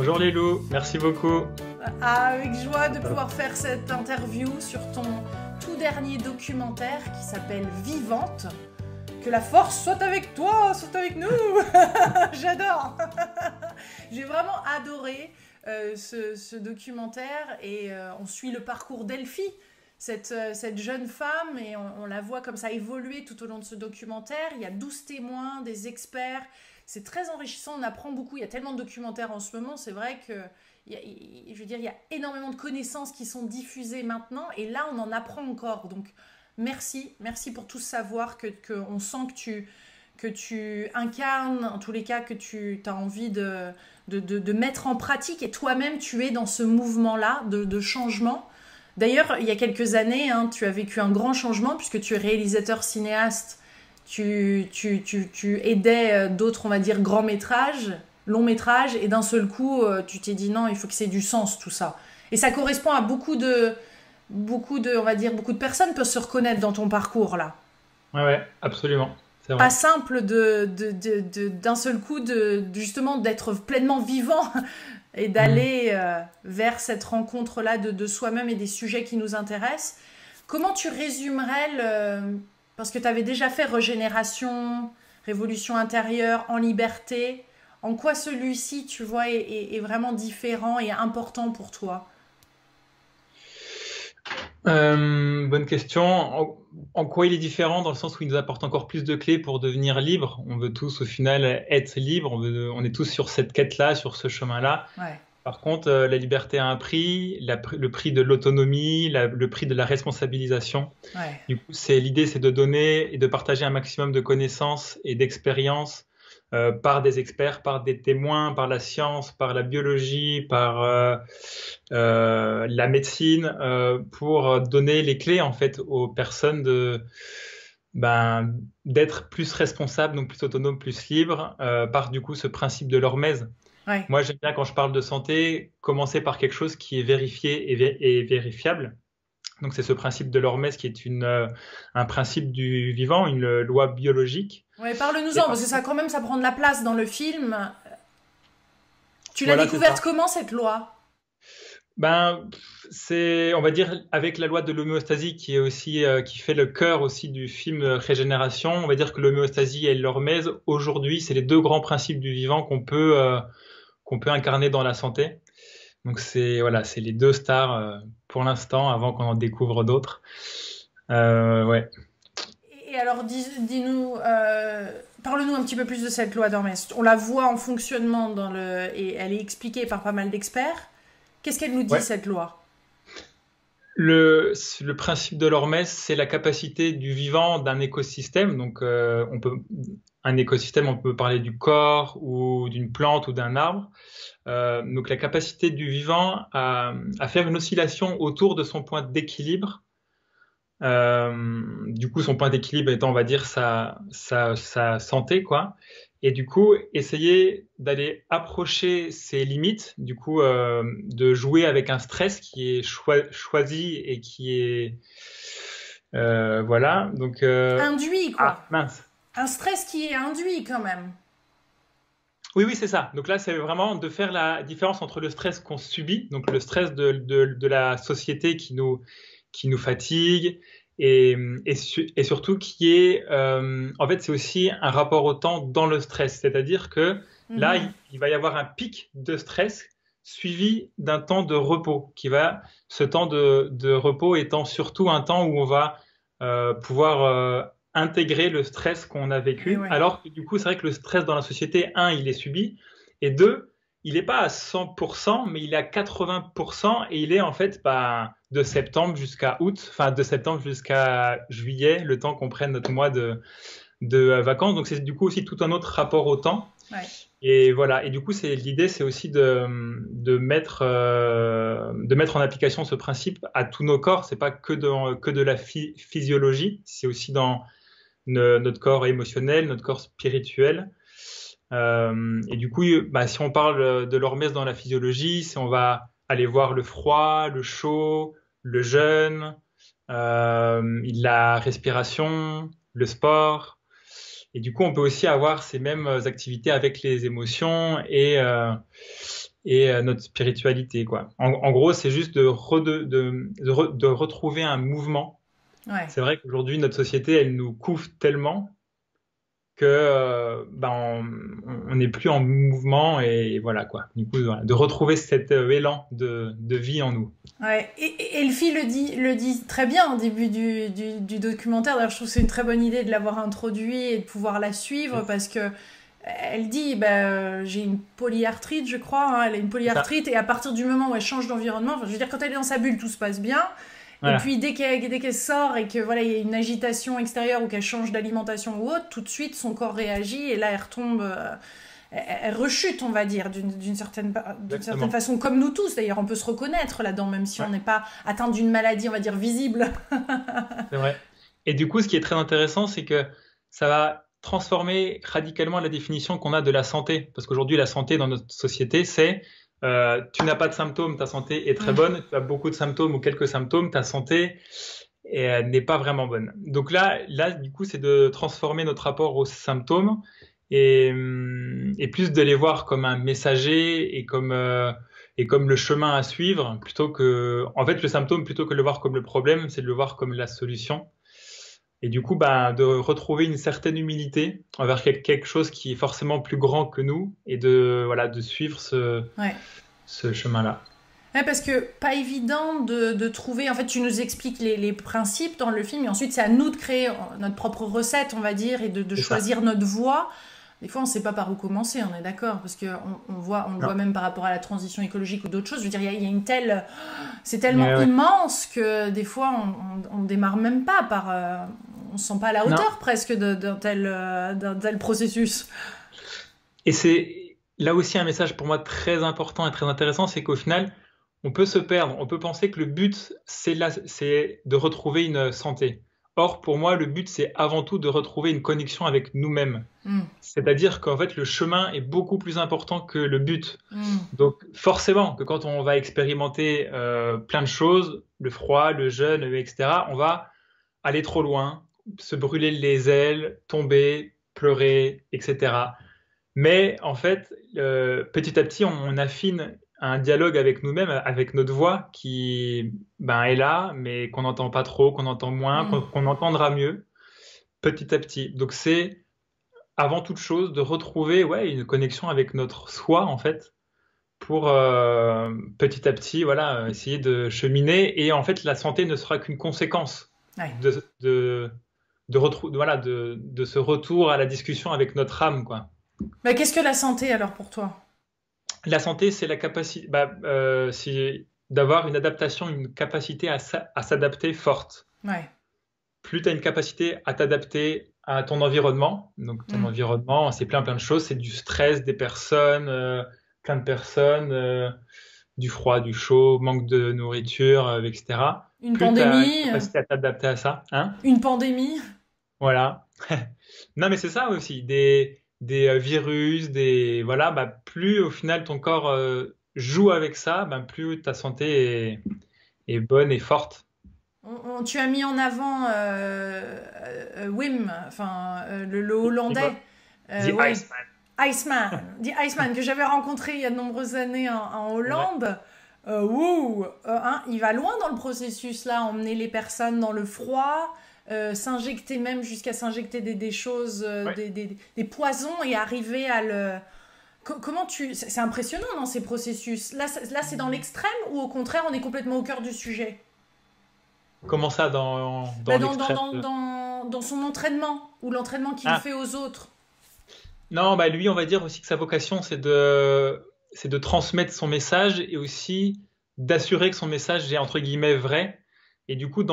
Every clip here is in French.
Bonjour Lilou, merci beaucoup. Avec joie de pouvoir faire cette interview sur ton tout dernier documentaire qui s'appelle Vivante. Que la force soit avec toi, soit avec nous. J'adore. J'ai vraiment adoré ce documentaire et on suit le parcours d'Elfie, cette jeune femme, et on la voit comme ça évoluer tout au long de ce documentaire. Il y a 12 témoins, des experts. C'est très enrichissant, on apprend beaucoup. Il y a tellement de documentaires en ce moment, c'est vrai que je veux dire, il y a énormément de connaissances qui sont diffusées maintenant, et là on en apprend encore. Donc merci pour tout ce savoir on sent que tu incarnes, en tous les cas que tu as envie de mettre en pratique, et toi-même tu es dans ce mouvement-là de changement. D'ailleurs, il y a quelques années, tu as vécu un grand changement puisque tu es réalisateur cinéaste. Tu aidais d'autres, on va dire, grands métrages, longs métrages, et d'un seul coup, tu t'es dit non, il faut que c'est du sens tout ça. Et ça correspond à beaucoup de, on va dire, beaucoup de personnes peuvent se reconnaître dans ton parcours là. Ouais, absolument, c'est vrai. Pas simple d'un seul coup justement d'être pleinement vivant et d'aller vers cette rencontre-là de soi-même et des sujets qui nous intéressent. Comment tu résumerais parce que tu avais déjà fait Régénération, Révolution intérieure, En liberté. En quoi celui-ci, tu vois, est vraiment différent et important pour toi? Bonne question. En quoi il est différent dans le sens où il nous apporte encore plus de clés pour devenir libre. On veut tous au final être libre, on est tous sur cette quête-là, sur ce chemin-là. Ouais. Par contre, la liberté a un prix, le prix de l'autonomie, le prix de la responsabilisation. Ouais. Du coup, l'idée, c'est de donner et de partager un maximum de connaissances et d'expériences par des experts, par des témoins, par la science, par la biologie, par la médecine, pour donner les clés en fait aux personnes d'être plus responsables, donc plus autonomes, plus libres, par du coup ce principe de l'hormèse. Ouais. Moi, j'aime bien quand je parle de santé, commencer par quelque chose qui est vérifié et vérifiable. Donc, c'est ce principe de l'hormèse qui est un principe du vivant, une loi biologique. Ouais, parle-nous-en, parce que ça, quand même, ça prend de la place dans le film. Tu l'as Voilà, c'est découverte ça. comment, cette loi? On va dire, avec la loi de l'homéostasie qui est aussi, qui fait le cœur aussi du film Régénération, on va dire que l'homéostasie et l'hormèse, aujourd'hui, c'est les deux grands principes du vivant qu'on peut incarner dans la santé. Donc c'est les deux stars pour l'instant, avant qu'on en découvre d'autres. Ouais. Et alors, dis-nous, parle-nous un petit peu plus de cette loi d'Hermès. On la voit en fonctionnement et elle est expliquée par pas mal d'experts. Qu'est-ce qu'elle nous dit, Ouais. cette loi? Le principe de l'hormèse, c'est la capacité du vivant d'un écosystème. Donc, un écosystème, on peut parler du corps ou d'une plante ou d'un arbre. Donc, la capacité du vivant à faire une oscillation autour de son point d'équilibre. Du coup, son point d'équilibre étant, on va dire, sa santé, quoi. Et du coup, essayer d'aller approcher ses limites, du coup, de jouer avec un stress qui est choisi et qui est, voilà. Donc, Induit, quoi. mince. Un stress qui est induit, quand même. Oui, oui, c'est ça. Donc là, c'est vraiment de faire la différence entre le stress qu'on subit, donc le stress de la société qui nous fatigue, et surtout qui est, en fait, c'est aussi un rapport au temps dans le stress. C'est-à-dire que là, Mhm. il va y avoir un pic de stress suivi d'un temps de repos, ce temps de repos étant surtout un temps où on va pouvoir intégrer le stress qu'on a Et vécu. ouais. Alors que du coup, c'est vrai que le stress dans la société, un, il est subi, et deux, il n'est pas à 100%, mais il est à 80%, et il est en fait de septembre jusqu'à août, enfin de septembre jusqu'à juillet, le temps qu'on prenne notre mois de vacances. Donc c'est du coup aussi tout un autre rapport au temps. Ouais. Et voilà. Et du coup, l'idée, c'est aussi de mettre en application ce principe à tous nos corps. C'est pas que de la physiologie, c'est aussi dans notre corps émotionnel, notre corps spirituel. Et du coup, si on parle de l'hormèse dans la physiologie, on va aller voir le froid, le chaud, le jeûne, la respiration, le sport. Et du coup, on peut aussi avoir ces mêmes activités avec les émotions et notre spiritualité, quoi. En gros, c'est juste de retrouver un mouvement. Ouais. C'est vrai qu'aujourd'hui, notre société, elle nous couvre tellement que on n'est plus en mouvement et voilà quoi. Du coup, voilà, de retrouver cet élan de vie en nous. Ouais. Et Elfie le dit très bien au début du documentaire. D'ailleurs, je trouve que c'est une très bonne idée de l'avoir introduit et de pouvoir la suivre parce que elle dit j'ai une polyarthrite, je crois. Hein, elle a une C'est ça. polyarthrite et à partir du moment où elle change d'environnement, enfin, je veux dire, quand elle est dans sa bulle, tout se passe bien. Et Voilà. puis dès qu'elle sort et que voilà, il y a une agitation extérieure ou qu'elle change d'alimentation ou autre, tout de suite son corps réagit et là elle retombe, elle rechute, on va dire, d'une certaine Exactement. façon, comme nous tous. D'ailleurs, on peut se reconnaître là-dedans, même si on Ouais, n'est pas atteint d'une maladie, on va dire, visible. c'est vrai. Et du coup, ce qui est très intéressant, c'est que ça va transformer radicalement la définition qu'on a de la santé. Parce qu'aujourd'hui, la santé dans notre société, c'est tu n'as pas de symptômes, ta santé est très Mm. bonne. Tu as beaucoup de symptômes ou quelques symptômes, ta santé n'est pas vraiment bonne. Donc là, du coup, c'est de transformer notre rapport aux symptômes et plus de les voir comme un messager et comme le chemin à suivre, plutôt que, en fait, le symptôme, plutôt que de le voir comme le problème, c'est de le voir comme la solution. Et du coup, de retrouver une certaine humilité envers quelque chose qui est forcément plus grand que nous et voilà, de suivre Ouais. ce chemin-là. Ouais, parce que pas évident de trouver. En fait, tu nous expliques les principes dans le film, et ensuite c'est à nous de créer notre propre recette, on va dire, et de C'est ça. choisir notre voie. Des fois, on ne sait pas par où commencer, on est d'accord, parce que on le Non. voit même par rapport à la transition écologique ou d'autres choses. Je veux dire, il y a une telle, c'est tellement Mais ouais. immense que des fois, on démarre même pas par, on se sent pas à la Non. hauteur presque d'un tel processus. Et c'est là aussi un message pour moi très important et très intéressant, c'est qu'au final, on peut se perdre, on peut penser que le but, c'est de retrouver une santé. Or, pour moi, le but, c'est avant tout de retrouver une connexion avec nous-mêmes. Mm, C'est-à-dire qu'en fait, le chemin est beaucoup plus important que le but. mm, Donc, forcément, que quand on va expérimenter plein de choses, le froid, le jeûne, etc., on va aller trop loin, se brûler les ailes, tomber, pleurer, etc. Mais en fait, petit à petit, on affine un dialogue avec nous-mêmes, avec notre voix qui est là, mais qu'on n'entend pas trop, qu'on entend moins, mm. qu'on entendra mieux petit à petit. Donc c'est avant toute chose de retrouver une connexion avec notre soi en fait pour petit à petit essayer de cheminer et en fait la santé ne sera qu'une conséquence Ouais. de ce retour à la discussion avec notre âme quoi. Bah, qu'est-ce que la santé alors pour toi? La santé, c'est la capacité, c'est d'avoir une adaptation, une capacité à s'adapter forte. Ouais. Plus tu as une capacité à t'adapter à ton environnement, donc ton Mm. environnement, c'est plein de choses, c'est du stress, des personnes, plein de personnes, du froid, du chaud, manque de nourriture, etc. Une Plus tu as une pandémie, capacité à t'adapter à ça, hein, une pandémie. voilà. Non, mais c'est ça aussi, des virus, plus au final ton corps joue avec ça, plus ta santé est bonne et forte. Tu as mis en avant Wim, enfin le C'est Hollandais, quoi? The oui, Iceman. The Iceman que j'avais rencontré il y a de nombreuses années en C'est vrai. Hollande. Hein, il va loin dans le processus là, emmener les personnes dans le froid, s'injecter même jusqu'à s'injecter des choses, Ouais. des poisons et arriver à le. Comment tu. C'est impressionnant dans ces processus. Là c'est dans l'extrême ou au contraire on est complètement au cœur du sujet? Comment ça dans Bah, l'extrême dans son entraînement, ou l'entraînement qu'il Ah, fait aux autres. non, lui, on va dire aussi que sa vocation, c'est de transmettre son message et aussi d'assurer que son message est entre guillemets vrai. Et du coup,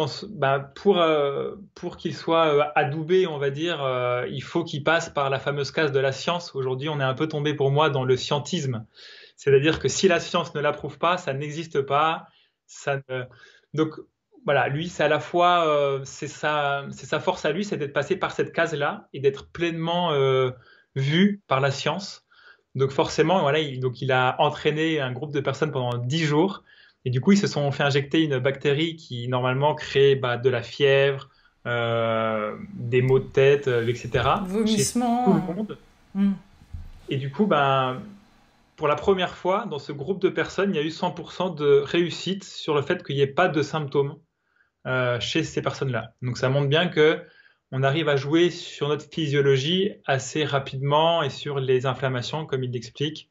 pour qu'il soit adoubé, on va dire, il faut qu'il passe par la fameuse case de la science. Aujourd'hui, on est un peu tombé pour moi dans le scientisme. C'est-à-dire que si la science ne l'approuve pas, ça n'existe pas. Ça ne... Donc voilà, lui, c'est à la fois, c'est sa force à lui, c'est d'être passé par cette case-là et d'être pleinement vu par la science. Donc forcément, voilà, il a entraîné un groupe de personnes pendant 10 jours. Et du coup, ils se sont fait injecter une bactérie qui normalement crée de la fièvre, des maux de tête, etc. chez tout le Vomissement. monde. Hmm. Et du coup, pour la première fois, dans ce groupe de personnes, il y a eu 100% de réussite sur le fait qu'il n'y ait pas de symptômes chez ces personnes-là. Donc ça montre bien que on arrive à jouer sur notre physiologie assez rapidement et sur les inflammations, comme il l'explique.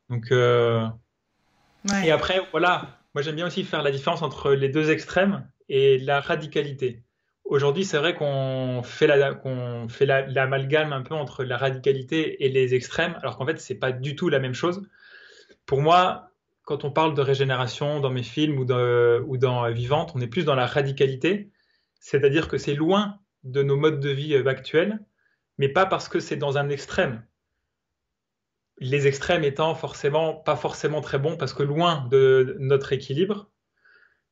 Donc, et après, voilà, moi j'aime bien aussi faire la différence entre les deux extrêmes et la radicalité. Aujourd'hui, c'est vrai qu'on fait l'amalgame un peu entre la radicalité et les extrêmes, alors qu'en fait, c'est pas du tout la même chose. Pour moi, quand on parle de régénération dans mes films ou dans Vivante, on est plus dans la radicalité, c'est-à-dire que c'est loin de nos modes de vie actuels, mais pas parce que c'est dans un extrême. Les extrêmes étant pas forcément très bons parce que loin de notre équilibre.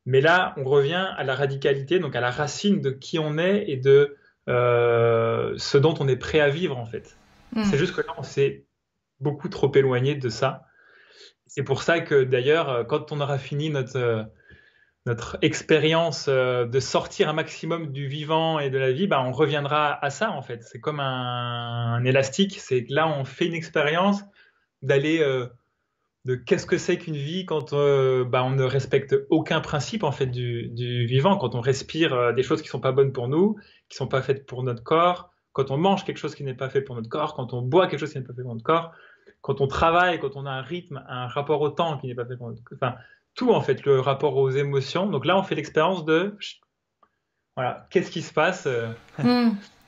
Mais là, on revient à la radicalité, donc à la racine de qui on est et de ce dont on est prêt à vivre, en fait. C'est juste que là, on s'est beaucoup trop éloigné de ça. C'est pour ça que, d'ailleurs, quand on aura fini notre expérience de sortir un maximum du vivant et de la vie, bah, on reviendra à ça, en fait. C'est comme un élastique. C'est que là, on fait une expérience d'aller... de qu'est-ce que c'est qu'une vie quand on ne respecte aucun principe en fait du vivant, quand on respire des choses qui sont pas bonnes pour nous, qui sont pas faites pour notre corps, quand on mange quelque chose qui n'est pas fait pour notre corps, quand on boit quelque chose qui n'est pas fait pour notre corps, quand on travaille, quand on a un rythme, un rapport au temps qui n'est pas fait pour notre corps, enfin tout en fait, le rapport aux émotions. Donc là on fait l'expérience de voilà, qu'est-ce qui se passe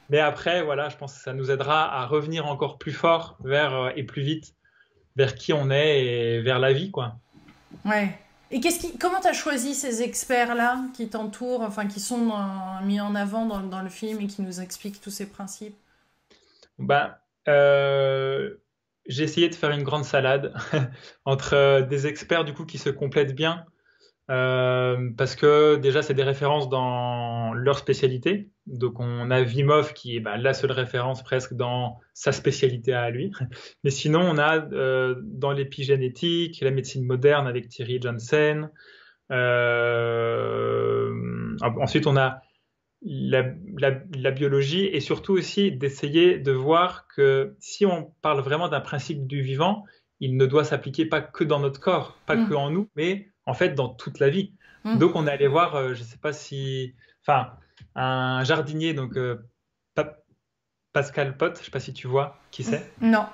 mais après voilà, je pense que ça nous aidera à revenir encore plus fort vers et plus vite vers qui on est et vers la vie, quoi. Ouais. Et comment tu as choisi ces experts-là qui t'entourent, enfin qui sont mis en avant dans le film et qui nous expliquent tous ces principes? Ben, j'ai essayé de faire une grande salade entre des experts du coup qui se complètent bien. Parce que déjà c'est des références dans leur spécialité, donc on a Vimov qui est la seule référence presque dans sa spécialité à lui, mais sinon on a dans l'épigénétique, la médecine moderne avec Thierry Janssen, ensuite on a la biologie et surtout aussi d'essayer de voir que si on parle vraiment d'un principe du vivant, il ne doit s'appliquer pas que dans notre corps, pas que en nous, mais en fait dans toute la vie. Donc on est allé voir, je sais pas si, enfin un jardinier, donc Pascal Pot, je sais pas si tu vois qui c'est. Non.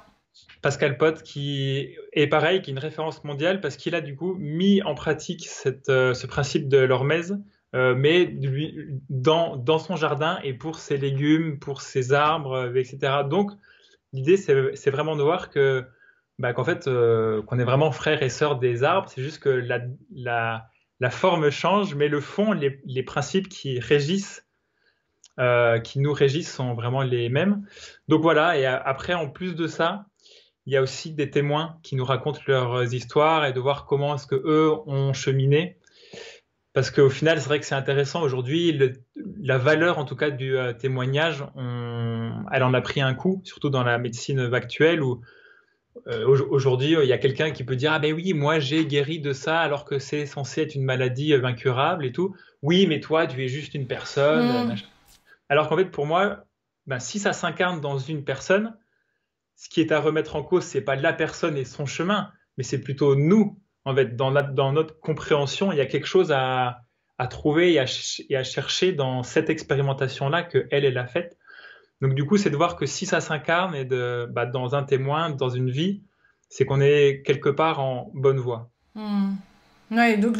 Pascal Pot qui est pareil, qui est une référence mondiale parce qu'il a du coup mis en pratique ce principe de l'hormèse, mais dans son jardin et pour ses légumes, pour ses arbres, etc. Donc l'idée c'est vraiment de voir que qu'en fait, qu'on est vraiment frères et sœurs des arbres, c'est juste que la forme change, mais le fond, les principes qui nous régissent sont vraiment les mêmes. Donc voilà, et après, en plus de ça, il y a aussi des témoins qui nous racontent leurs histoires et de voir comment est-ce que eux ont cheminé. Parce qu'au final, c'est vrai que c'est intéressant. Aujourd'hui, la valeur, en tout cas, du témoignage, elle en a pris un coup, surtout dans la médecine actuelle où aujourd'hui, il y a quelqu'un qui peut dire ah ben oui, moi j'ai guéri de ça alors que c'est censé être une maladie incurable et tout. Oui, mais toi, tu es juste une personne. Machin. Alors qu'en fait, pour moi, si ça s'incarne dans une personne, ce qui est à remettre en cause, c'est pas la personne et son chemin, mais c'est plutôt nous. En fait, dans notre compréhension, il y a quelque chose à trouver et à chercher dans cette expérimentation-là que elle a faite. Donc du coup, c'est de voir que si ça s'incarne et dans un témoin, dans une vie, c'est qu'on est quelque part en bonne voie. Ouais, donc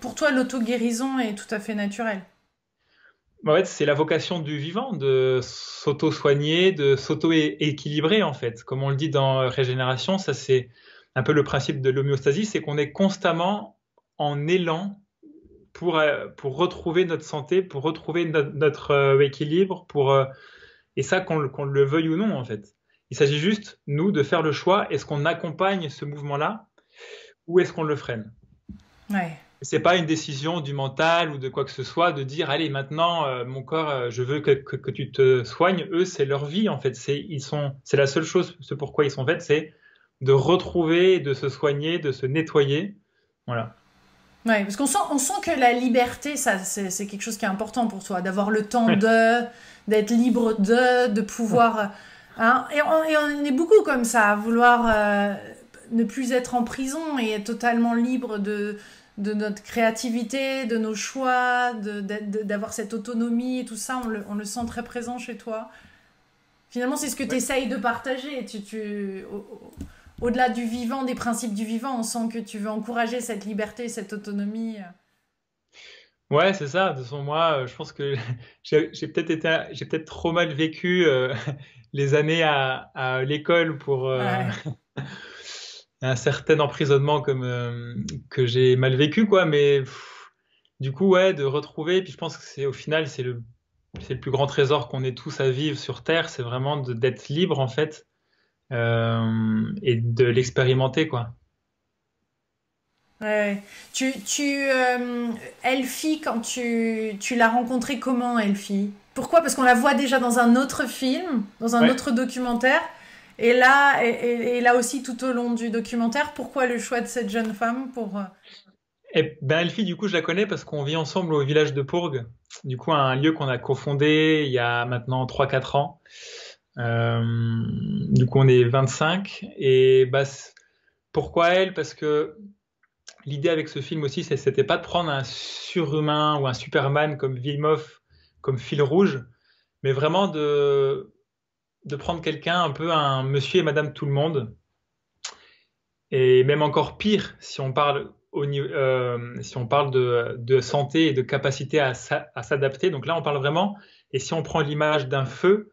pour toi, l'auto-guérison est tout à fait naturelle. En fait, c'est la vocation du vivant de s'auto-soigner, de s'auto-équilibrer en fait. Comme on le dit dans Régénération, ça c'est un peu le principe de l'homéostasie, c'est qu'on est constamment en élan pour retrouver notre santé, pour retrouver notre équilibre, et ça, qu'on le veuille ou non, en fait. Il s'agit juste, nous, de faire le choix. Est-ce qu'on accompagne ce mouvement-là ou est-ce qu'on le freine? Ouais. C'est pas une décision du mental ou de quoi que ce soit de dire, allez, maintenant, mon corps, je veux que tu te soignes. Eux, c'est leur vie, en fait. C'est la seule chose, ce pourquoi ils sont faits, c'est de retrouver, de se soigner, de se nettoyer. Voilà. Ouais, parce qu'on sent que la liberté, ça, c'est quelque chose qui est important pour toi, d'avoir le temps d'être libre de pouvoir... Hein, et on est beaucoup comme ça, à vouloir ne plus être en prison et être totalement libre de notre créativité, de nos choix, d'avoir cette autonomie et tout ça, on le sent très présent chez toi. Finalement, c'est ce que tu Ouais. essayes de partager. Au-delà du vivant, des principes du vivant, on sent que tu veux encourager cette liberté, cette autonomie. Ouais, c'est ça. De toute façon, moi, je pense que j'ai peut-être trop mal vécu les années à l'école pour Ouais. un certain emprisonnement comme que j'ai mal vécu, quoi. Mais du coup, ouais, de retrouver. Puis je pense que c'est au final, c'est le plus grand trésor qu'on ait tous à vivre sur Terre. C'est vraiment d'être libre en fait et de l'expérimenter, quoi. Ouais. Elfie, quand tu l'as rencontrée comment, Elfie? Pourquoi? Parce qu'on la voit déjà dans un autre film, dans un Ouais. autre documentaire. Et là aussi, tout au long du documentaire, pourquoi le choix de cette jeune femme pour... Et ben Elfie, du coup, je la connais parce qu'on vit ensemble au village de Pourgue. Du coup, un lieu qu'on a cofondé il y a maintenant 3 4 ans. Euh, du coup, on est 25. Et bah, pourquoi elle? Parce que l'idée avec ce film aussi, c'était pas de prendre un surhumain ou un Superman comme Villeneuve, comme fil rouge, mais vraiment de prendre quelqu'un un peu un monsieur et madame tout le monde. Et même encore pire, si on parle si on parle de santé et de capacité à s'adapter. Donc là, on parle vraiment. Et si on prend l'image d'un feu,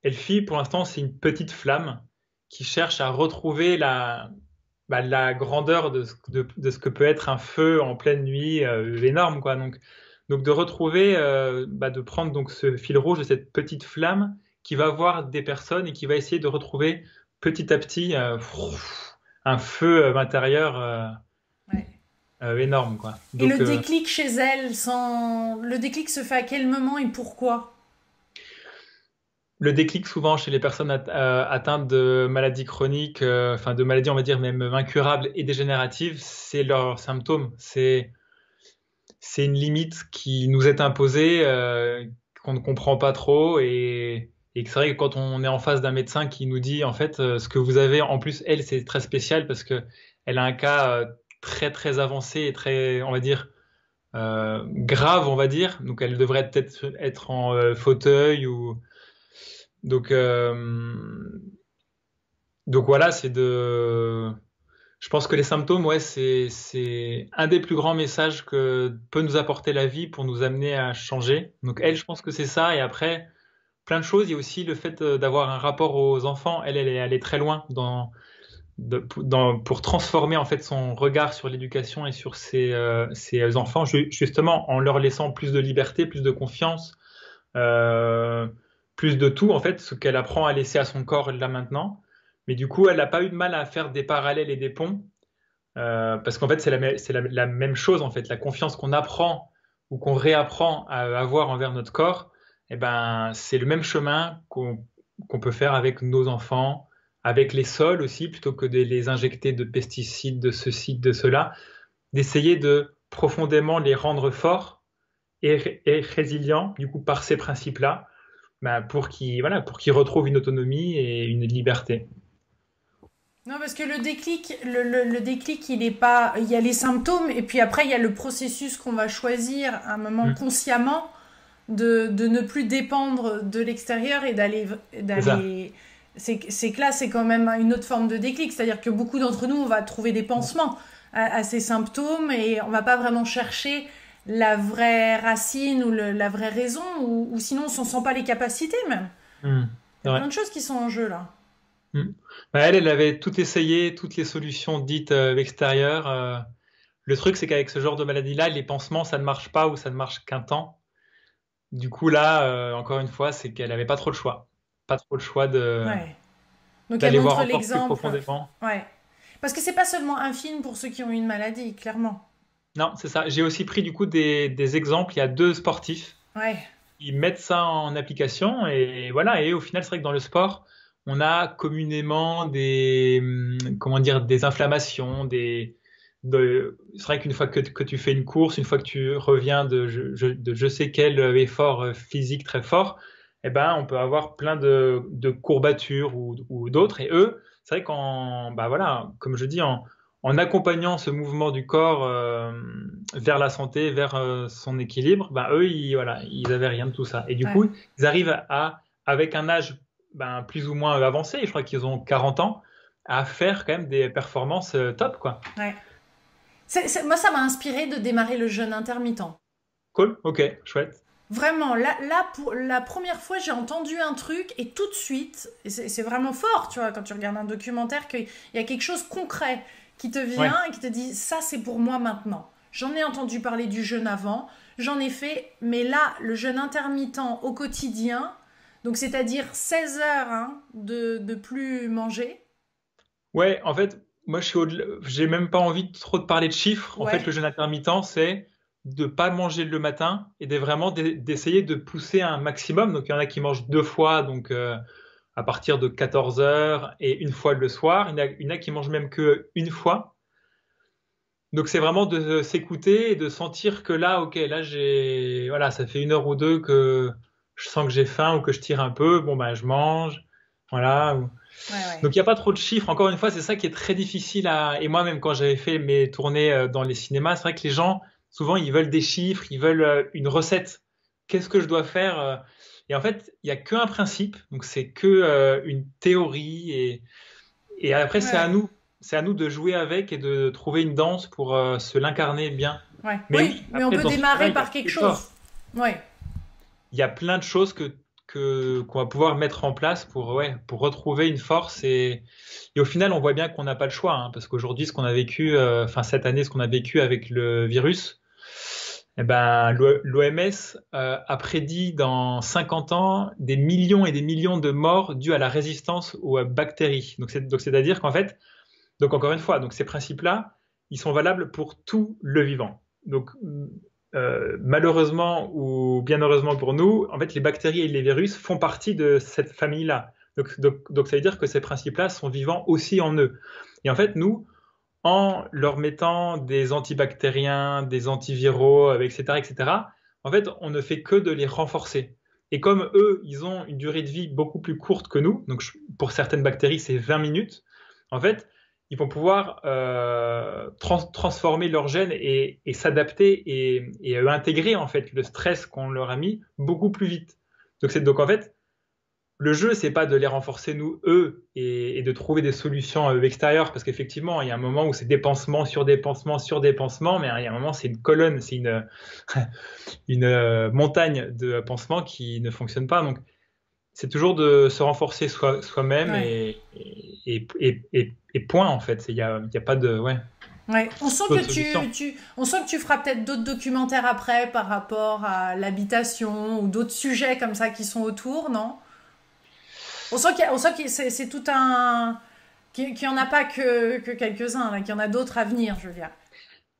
Elfie, pour l'instant, c'est une petite flamme qui cherche à retrouver la grandeur de ce que peut être un feu en pleine nuit, énorme, quoi. Donc de retrouver, de prendre donc ce fil rouge de cette petite flamme qui va voir des personnes et qui va essayer de retrouver petit à petit un feu intérieur Ouais. énorme, quoi. Et le Donc déclic chez elle, le déclic se fait à quel moment et pourquoi? le déclic souvent chez les personnes atteintes de maladies chroniques, enfin de maladies on va dire même incurables et dégénératives, c'est leurs symptômes. C'est une limite qui nous est imposée, qu'on ne comprend pas trop et que c'est vrai que quand on est en face d'un médecin qui nous dit en fait ce que vous avez, en plus elle c'est très spécial parce que elle a un cas très très avancé et très on va dire grave on va dire, donc elle devrait peut-être être en fauteuil ou donc donc voilà je pense que les symptômes, ouais, c'est un des plus grands messages que peut nous apporter la vie pour nous amener à changer. Donc elle, je pense que c'est ça. Et après, plein de choses. Il y a aussi le fait d'avoir un rapport aux enfants. Elle est très loin pour transformer en fait son regard sur l'éducation et sur ses enfants, justement en leur laissant plus de liberté, plus de confiance, euh, plus de tout en fait, ce qu'elle apprend à laisser à son corps là maintenant. Mais du coup, elle n'a pas eu de mal à faire des parallèles et des ponts parce qu'en fait, c'est la même chose, en fait. La confiance qu'on apprend ou qu'on réapprend à avoir envers notre corps, eh ben, c'est le même chemin qu'on peut faire avec nos enfants, avec les sols aussi, plutôt que de les injecter de pesticides, de ceci, de cela, d'essayer de profondément les rendre forts et résilients, du coup, par ces principes-là, ben, pour qu'ils retrouvent une autonomie et une liberté. Non, parce que le déclic, il est pas. Il y a les symptômes, et puis après, il y a le processus qu'on va choisir à un moment Mm. consciemment de ne plus dépendre de l'extérieur et C'est ça. d'aller. C'est que là, c'est quand même une autre forme de déclic. C'est-à-dire que beaucoup d'entre nous, on va trouver des pansements à ces symptômes et on va pas vraiment chercher la vraie racine ou la vraie raison, ou sinon on s'en sent pas les capacités même. Mm. Il y C'est a vrai. plein de choses qui sont en jeu là. Mm. Bah, elle avait tout essayé, toutes les solutions dites extérieures. Le truc, c'est qu'avec ce genre de maladie-là, les pansements, ça ne marche pas ou ça ne marche qu'un temps. Du coup, là, encore une fois, c'est qu'elle n'avait pas trop le choix. Pas trop le choix Ouais. Donc elle d'aller voir montre encore plus l'exemple. profondément. Ouais. Parce que c'est pas seulement un film pour ceux qui ont eu une maladie, clairement. Non, c'est ça. J'ai aussi pris du coup des exemples. Il y a deux sportifs Ouais. qui mettent ça en application et voilà. Et au final, c'est vrai que dans le sport, on a communément comment dire, des inflammations, c'est vrai qu'une fois que tu fais une course, une fois que tu reviens de je sais quel effort physique très fort, eh ben, on peut avoir plein de courbatures ou d'autres. Et eux, c'est vrai qu'en, bah voilà, comme je dis, en accompagnant ce mouvement du corps vers la santé, vers son équilibre, bah, eux, voilà, ils avaient rien de tout ça. Et du Ouais, coup, ils arrivent avec un âge ben, plus ou moins avancé, je crois qu'ils ont 40 ans, à faire quand même des performances top, quoi. ouais. Moi, ça m'a inspiré de démarrer le jeûne intermittent. Cool, ok, chouette. Vraiment, là, pour la première fois, j'ai entendu un truc et tout de suite, et c'est vraiment fort, tu vois, quand tu regardes un documentaire, qu'il y a quelque chose de concret qui te Ouais. vient et qui te dit, ça, c'est pour moi maintenant. J'en ai entendu parler du jeûne avant, j'en ai fait, mais là, le jeûne intermittent au quotidien, donc c'est-à-dire 16 heures hein, de plus manger. Ouais, en fait, moi, j'ai même pas envie trop de parler de chiffres. En fait, Ouais, le jeûne intermittent, c'est de pas manger le matin et d'essayer de pousser un maximum. Donc, il y en a qui mangent 2 fois, donc à partir de 14 heures et une fois le soir. Il y en a qui mangent même que une fois. Donc, c'est vraiment de s'écouter et de sentir que là, ok, là, voilà, ça fait 1 heure ou 2 que je sens que j'ai faim ou que je tire un peu. Bon, ben, je mange. Voilà. ouais, ouais. Donc il n'y a pas trop de chiffres. Encore une fois, c'est ça qui est très difficile à. Et moi, même quand j'avais fait mes tournées dans les cinémas, c'est vrai que les gens, souvent, ils veulent des chiffres, ils veulent une recette. Qu'est-ce que je dois faire Et en fait, il n'y a qu'un principe. Donc c'est que une théorie. Et après, Ouais, ouais. c'est à nous de jouer avec et de trouver une danse pour se l'incarner bien. Ouais. Mais Oui, oui, mais on après, peut dans ce cas-là, démarrer il y a par tout quelque l'effort. chose. Ouais, Il y a plein de choses qu'on va pouvoir mettre en place pour retrouver une force et au final, on voit bien qu'on n'a pas le choix, hein, parce qu'aujourd'hui, ce qu'on a vécu, enfin cette année, ce qu'on a vécu avec le virus, eh ben, l'OMS a prédit dans 50 ans des millions et des millions de morts dues à la résistance aux bactéries. Donc c'est-à-dire qu'en fait, donc encore une fois, donc ces principes-là, ils sont valables pour tout le vivant. Donc malheureusement ou bien heureusement pour nous, en fait, les bactéries et les virus font partie de cette famille-là. Donc ça veut dire que ces principes-là sont vivants aussi en eux. Et en fait, nous, en leur mettant des antibactériens, des antiviraux, etc., etc., en fait, on ne fait que de les renforcer. Et comme eux, ils ont une durée de vie beaucoup plus courte que nous, donc pour certaines bactéries, c'est 20 minutes, en fait, ils vont pouvoir transformer leurs gènes et s'adapter et intégrer en fait le stress qu'on leur a mis beaucoup plus vite. Donc en fait, le jeu, c'est pas de les renforcer nous, eux, et de trouver des solutions extérieures, parce qu'effectivement, il y a un moment où c'est dépensement sur dépensement sur dépensement, mais il y a un moment, c'est une colonne, c'est une montagne de pansements qui ne fonctionne pas. Donc, c'est toujours de se renforcer soi-même ouais. et point, en fait. Il y a pas de, ouais, Ouais. On sent d'autres que solutions. on sent que tu feras peut-être d'autres documentaires après par rapport à l'habitation ou d'autres sujets comme ça qui sont autour, non? On sent que c'est tout un, qu'il y en a pas que quelques-uns, là, qu'il y en a d'autres à venir, je veux dire.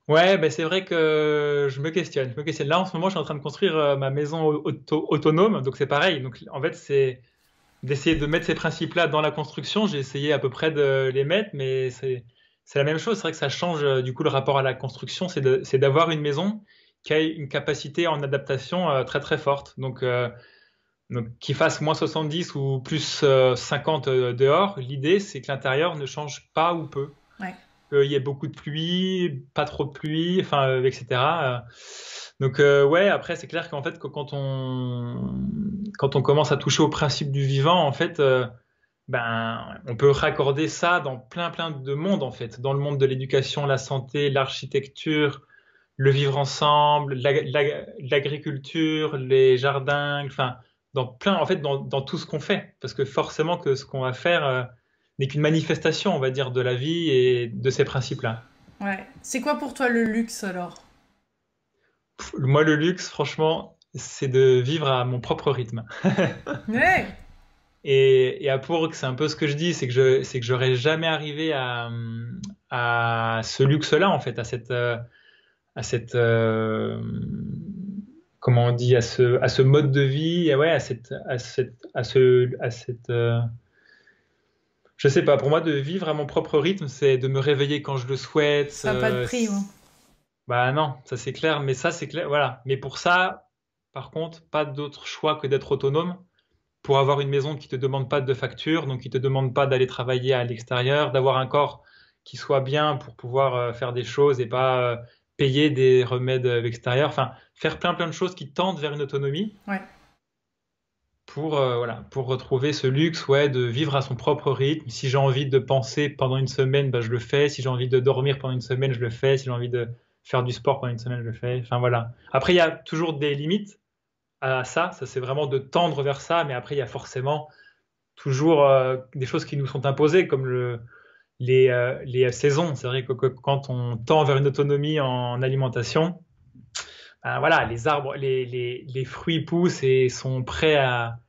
Ouais, ben c'est vrai que je me questionne. Je me questionne. Là, en ce moment, je suis en train de construire ma maison autonome, donc c'est pareil. Donc, en fait, c'est d'essayer de mettre ces principes-là dans la construction. J'ai essayé à peu près de les mettre, mais c'est la même chose. C'est vrai que ça change du coup le rapport à la construction. C'est d'avoir une maison qui a une capacité en adaptation très très forte. Donc qu'il fasse moins 70 ou plus 50 dehors, l'idée c'est que l'intérieur ne change pas ou peu. Ouais. Qu'il y ait beaucoup de pluie, pas trop de pluie, enfin, etc. Donc ouais, après c'est clair qu'en fait que quand on commence à toucher au principe du vivant, en fait, ben on peut raccorder ça dans plein de mondes en fait, dans le monde de l'éducation, la santé, l'architecture, le vivre ensemble, l'agriculture, les jardins, enfin dans plein en fait dans tout ce qu'on fait, parce que forcément que ce qu'on va faire n'est qu'une manifestation, on va dire, de la vie et de ces principes-là. Ouais. C'est quoi pour toi le luxe alors? Moi, le luxe, franchement, c'est de vivre à mon propre rythme. Ouais. Et à Pourgue, c'est un peu ce que je dis, c'est que j'aurais jamais arrivé à ce luxe-là, en fait, à cette, comment on dit, à ce mode de vie, et ouais, à cette, je sais pas, pour moi, de vivre à mon propre rythme, c'est de me réveiller quand je le souhaite. Ça n'a pas de prix, moi. Bah non, ça c'est clair, mais ça c'est clair, voilà. Mais pour ça, par contre, pas d'autre choix que d'être autonome. pour avoir une maison qui te demande pas de facture, donc qui te demande pas d'aller travailler à l'extérieur, d'avoir un corps qui soit bien pour pouvoir faire des choses et pas payer des remèdes extérieurs. Enfin, faire plein de choses qui tendent vers une autonomie. Ouais. Pour retrouver ce luxe, ouais, de vivre à son propre rythme. Si j'ai envie de penser pendant une semaine, bah, je le fais. Si j'ai envie de dormir pendant une semaine, je le fais. Si j'ai envie de faire du sport pendant une semaine, je le fais. Enfin voilà. Après, il y a toujours des limites à ça. Ça, c'est vraiment de tendre vers ça. Mais après, il y a forcément toujours des choses qui nous sont imposées, comme les saisons. C'est vrai que quand on tend vers une autonomie en alimentation, voilà, les arbres, les fruits poussent et sont prêts à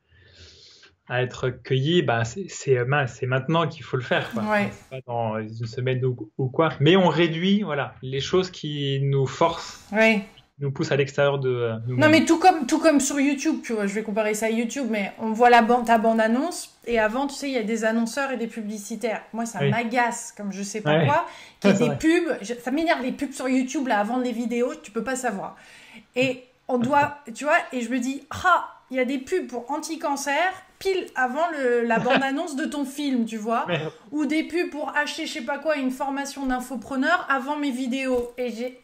être cueillis. Bah, c'est maintenant qu'il faut le faire, quoi. Ouais. C'est pas dans une semaine ou quoi. Mais on réduit, voilà, les choses qui nous forcent, Ouais. nous poussent à l'extérieur de nous-mêmes. Non, mais tout comme sur YouTube, tu vois, je vais comparer ça à YouTube, mais on voit ta bande-annonce, et avant, tu sais, il y a des annonceurs et des publicitaires. Moi, ça Oui. m'agace, comme je sais pas Ouais. quoi, qu'il y ait C'est des vrai. pubs. Ça m'énerve les pubs sur YouTube, là, avant les vidéos, tu peux pas savoir. Et on doit, tu vois, et je me dis, il y a des pubs pour anti-cancer, pile avant la bande-annonce de ton film, tu vois. Mais, Ou des pubs pour acheter, je sais pas quoi, une formation d'infopreneur avant mes vidéos. Et j'ai...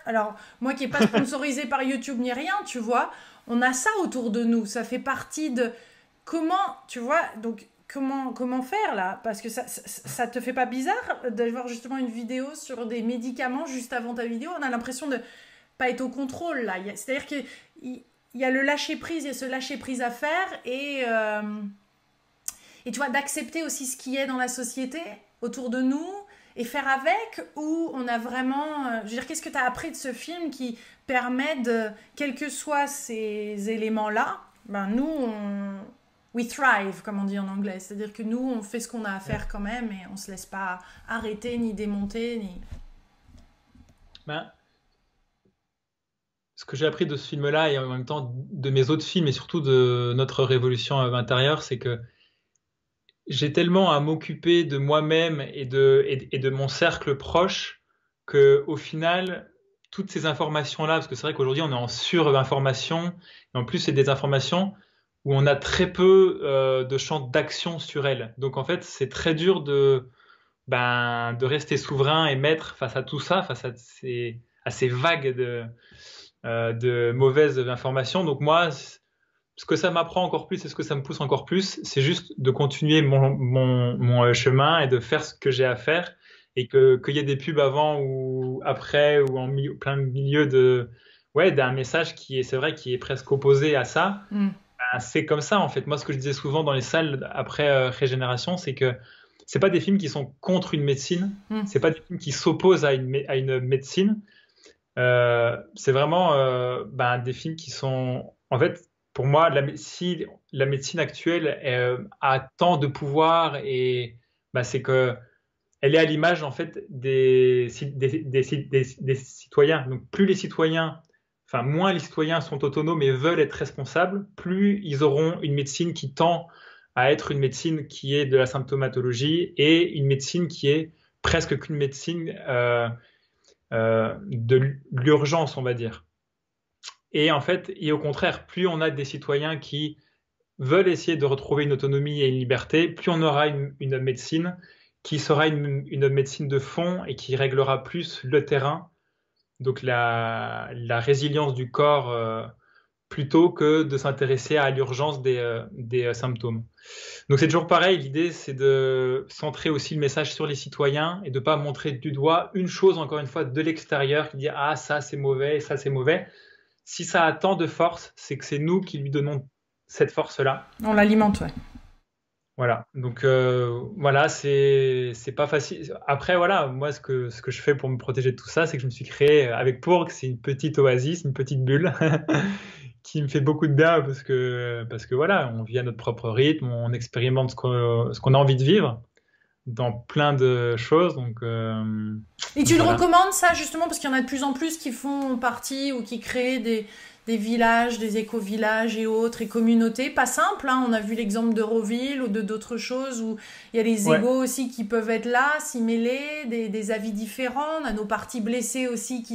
Alors, moi qui n'ai pas sponsorisé par YouTube ni rien, tu vois, on a ça autour de nous. Ça fait partie de... Comment, tu vois, donc... Comment faire là? Parce que ça te fait pas bizarre d'avoir justement une vidéo sur des médicaments juste avant ta vidéo? On a l'impression de pas être au contrôle là. C'est-à-dire qu'il y a le lâcher-prise, il y a ce lâcher-prise à faire et tu vois, d'accepter aussi ce qui est dans la société autour de nous et faire avec, ou on a vraiment... je veux dire, qu'est-ce que tu as appris de ce film qui permet de, quels que soient ces éléments-là, ben nous, we thrive, comme on dit en anglais. C'est-à-dire que nous, on fait ce qu'on a à faire quand même et on se laisse pas arrêter, ni démonter, ni... ben, ce que j'ai appris de ce film-là et en même temps de mes autres films et surtout de notre révolution intérieure, c'est que j'ai tellement à m'occuper de moi-même et de mon cercle proche que au final, toutes ces informations-là, parce que c'est vrai qu'aujourd'hui on est en sur-information, et en plus c'est des informations où on a très peu de champ d'action sur elles. Donc en fait, c'est très dur de rester souverain et maître face à tout ça, face à ces vagues de mauvaises informations. Donc moi, ce que ça m'apprend encore plus et ce que ça me pousse encore plus, c'est juste de continuer mon chemin et de faire ce que j'ai à faire, et qu'il y ait des pubs avant ou après ou plein milieu d'un message c'est vrai, qui est presque opposé à ça. Ben, c'est comme ça en fait. Moi, ce que je disais souvent dans les salles après Régénération, c'est que c'est pas des films qui sont contre une médecine, c'est pas des films qui s'opposent à une médecine. C'est vraiment des films qui sont, en fait, pour moi, si la médecine actuelle a tant de pouvoir, et c'est que elle est à l'image en fait des citoyens. Donc plus les citoyens, enfin moins les citoyens sont autonomes et veulent être responsables, plus ils auront une médecine qui tend à être une médecine qui est de la symptomatologie et une médecine qui est presque qu'une médecine de l'urgence, on va dire. Et en fait, et au contraire, plus on a des citoyens qui veulent essayer de retrouver une autonomie et une liberté, plus on aura une médecine qui sera une médecine de fond et qui réglera plus le terrain, donc la résilience du corps, plutôt que de s'intéresser à l'urgence des symptômes. Donc c'est toujours pareil, l'idée c'est de centrer aussi le message sur les citoyens et de ne pas montrer du doigt une chose, encore une fois, de l'extérieur qui dit « Ah, ça c'est mauvais, ça c'est mauvais ». Si ça a tant de force, c'est que c'est nous qui lui donnons cette force-là. On l'alimente, ouais. Voilà, donc voilà, c'est pas facile. Après, voilà, moi, ce que je fais pour me protéger de tout ça, c'est que je me suis créé avec Pourg, c'est une petite oasis, une petite bulle qui me fait beaucoup de bien parce que voilà, on vit à notre propre rythme, on expérimente ce qu'on a envie de vivre dans plein de choses. Donc, et tu voilà. le recommandes ça justement parce qu'il y en a de plus en plus qui font partie ou qui créent des villages, des éco-villages et autres, et communautés. Pas simple, hein. On a vu l'exemple d'Euroville ou de d'autres choses où il y a les égos aussi qui peuvent être là, s'y mêler, des avis différents. On a nos parties blessées aussi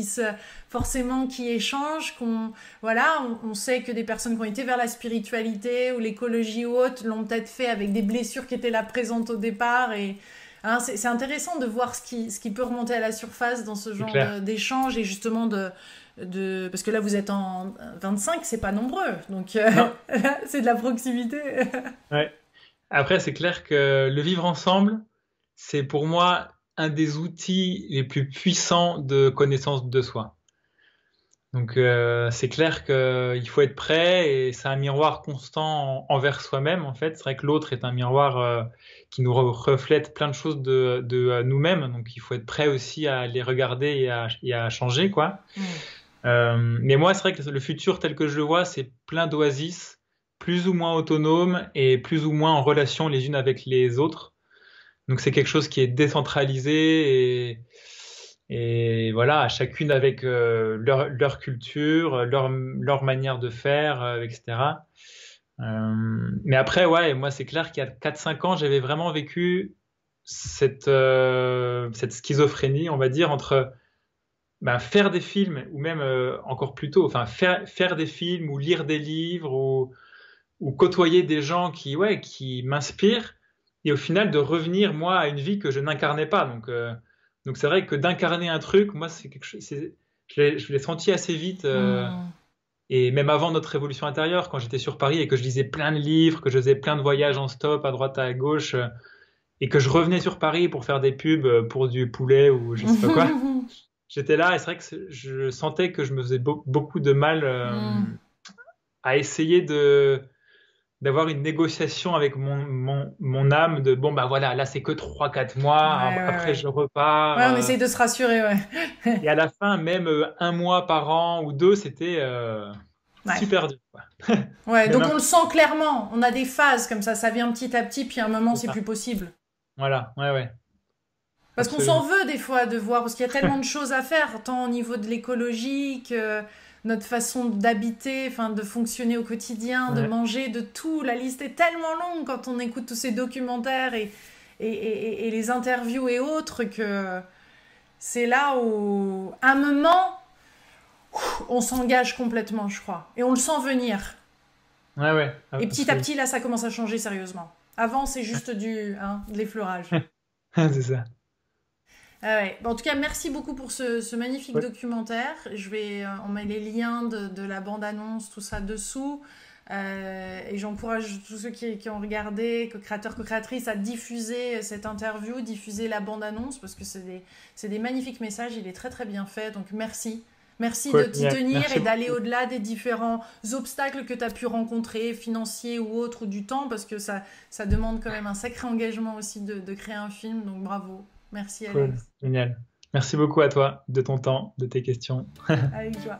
forcément qui échangent. On sait que des personnes qui ont été vers la spiritualité ou l'écologie ou autre l'ont peut-être fait avec des blessures qui étaient là présentes au départ. Et hein, c'est intéressant de voir ce qui peut remonter à la surface dans ce genre d'échange et justement parce que là vous êtes en 25, c'est pas nombreux, donc c'est de la proximité. Ouais. Après, c'est clair que le vivre ensemble, c'est pour moi un des outils les plus puissants de connaissance de soi. Donc c'est clair qu'il faut être prêt et c'est un miroir constant envers soi-même en fait. C'est vrai que l'autre est un miroir qui nous reflète plein de choses de nous-mêmes, donc il faut être prêt aussi à les regarder et à changer quoi. Mais moi c'est vrai que le futur tel que je le vois, c'est plein d'oasis, plus ou moins autonomes et plus ou moins en relation les unes avec les autres. Donc c'est quelque chose qui est décentralisé et voilà, chacune avec leur culture, leur manière de faire, etc. Mais après, ouais, moi c'est clair qu'il y a 4-5 ans, j'avais vraiment vécu cette schizophrénie, on va dire, entre faire des films, ou même encore plus tôt, enfin faire des films ou lire des livres ou côtoyer des gens qui m'inspirent, et au final de revenir moi à une vie que je n'incarnais pas. Donc c'est vrai que d'incarner un truc, moi c'est quelque chose, je l'ai senti assez vite. Et même avant notre révolution intérieure, quand j'étais sur Paris et que je lisais plein de livres, que je faisais plein de voyages en stop à droite à gauche, et que je revenais sur Paris pour faire des pubs pour du poulet ou je sais pas quoi, j'étais là et c'est vrai que je sentais que je me faisais beaucoup de mal à essayer d'avoir une négociation avec mon âme de voilà, là c'est que 3-4 mois, après je repars. Ouais, on essaye de se rassurer, ouais. Et à la fin, même 1 mois par an ou 2, c'était super dur. Quoi. Ouais, donc on le sent clairement, on a des phases comme ça vient petit à petit, puis à un moment c'est plus possible. Voilà, ouais. Parce qu'on s'en veut des fois de voir, parce qu'il y a tellement de choses à faire, tant au niveau de l'écologie que notre façon d'habiter, de fonctionner au quotidien, de manger, de tout. La liste est tellement longue quand on écoute tous ces documentaires et les interviews et autres que c'est là où, à un moment, on s'engage complètement, je crois. Et on le sent venir. Ouais. Et petit à petit, là, ça commence à changer sérieusement. Avant, c'est juste de l'effleurage. C'est ça. Ouais. En tout cas, merci beaucoup pour ce magnifique documentaire. On met les liens de la bande-annonce, tout ça dessous. Et j'encourage tous ceux qui ont regardé, co-créateurs, co-créatrices, à diffuser cette interview, diffuser la bande-annonce, parce que c'est des magnifiques messages. Il est très très bien fait, donc merci. Merci de t'y tenir et d'aller au-delà des différents obstacles que tu as pu rencontrer, financiers ou autres, ou du temps, parce que ça demande quand même un sacré engagement aussi de créer un film, donc bravo. Merci Alex. Génial. Merci beaucoup à toi de ton temps, de tes questions. Avec joie.